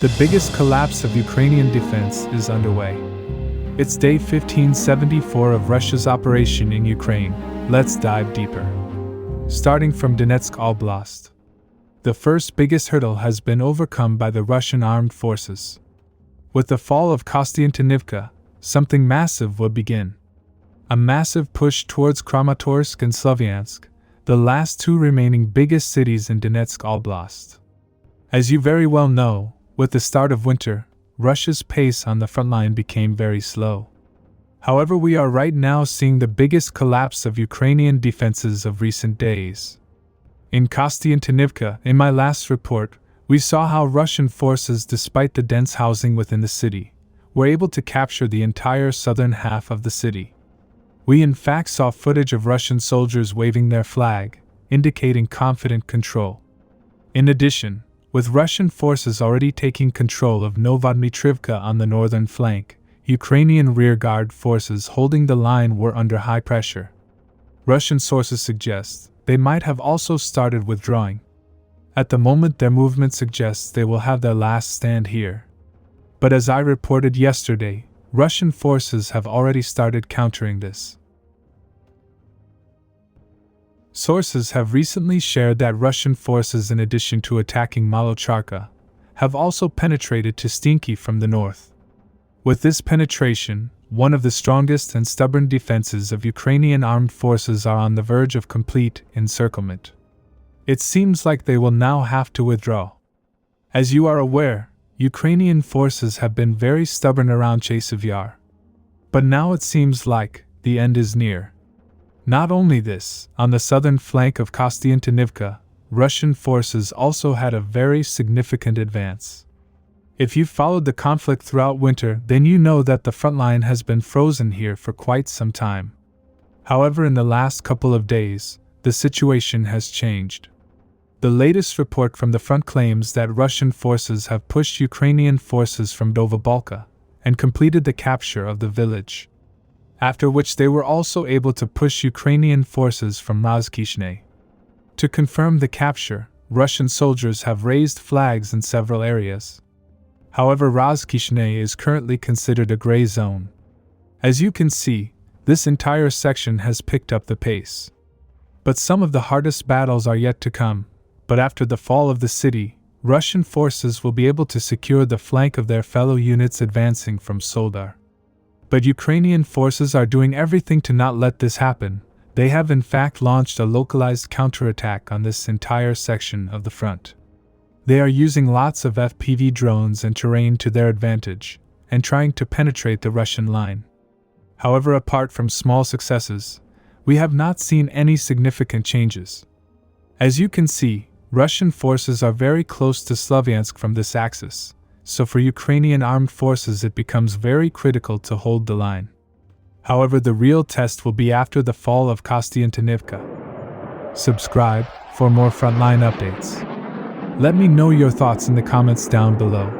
The biggest collapse of Ukrainian defense is underway. It's day 1574 of Russia's operation in Ukraine. Let's dive deeper. Starting from Donetsk Oblast. The first biggest hurdle has been overcome by the Russian armed forces. With the fall of Kostiantynivka, something massive would begin. A massive push towards Kramatorsk and Slavyansk, the last two remaining biggest cities in Donetsk Oblast. As you very well know, with the start of winter, Russia's pace on the front line became very slow. However, we are right now seeing the biggest collapse of Ukrainian defenses of recent days. In Kostiantynivka, in my last report, we saw how Russian forces, despite the dense housing within the city, were able to capture the entire southern half of the city. We in fact saw footage of Russian soldiers waving their flag, indicating confident control. In addition, with Russian forces already taking control of Novodmitrivka on the northern flank, Ukrainian rearguard forces holding the line were under high pressure. Russian sources suggest they might have also started withdrawing. At the moment, their movement suggests they will have their last stand here. But as I reported yesterday, Russian forces have already started countering this. Sources have recently shared that Russian forces, in addition to attacking Malocharka, have also penetrated to Stinky from the north. With this penetration, one of the strongest and stubborn defenses of Ukrainian armed forces are on the verge of complete encirclement. It seems like they will now have to withdraw. As you are aware, Ukrainian forces have been very stubborn around Chasiv Yar. But now it seems like the end is near. Not only this, on the southern flank of Kostiantynivka, Russian forces also had a very significant advance. If you followed the conflict throughout winter, then you know that the front line has been frozen here for quite some time. However, in the last couple of days, the situation has changed. The latest report from the front claims that Russian forces have pushed Ukrainian forces from Novobalka and completed the capture of the village. After which they were also able to push Ukrainian forces from Rozhkishne. To confirm the capture, Russian soldiers have raised flags in several areas. However, Rozhkishne is currently considered a gray zone. As you can see, this entire section has picked up the pace. But some of the hardest battles are yet to come, but after the fall of the city, Russian forces will be able to secure the flank of their fellow units advancing from Soledar. But Ukrainian forces are doing everything to not let this happen. They have in fact launched a localized counterattack on this entire section of the front. They are using lots of FPV drones and terrain to their advantage, and trying to penetrate the Russian line. However, apart from small successes, we have not seen any significant changes. As you can see, Russian forces are very close to Slavyansk from this axis, so for Ukrainian armed forces it becomes very critical to hold the line. However, the real test will be after the fall of Kostiantynivka. Subscribe for more frontline updates. Let me know your thoughts in the comments down below.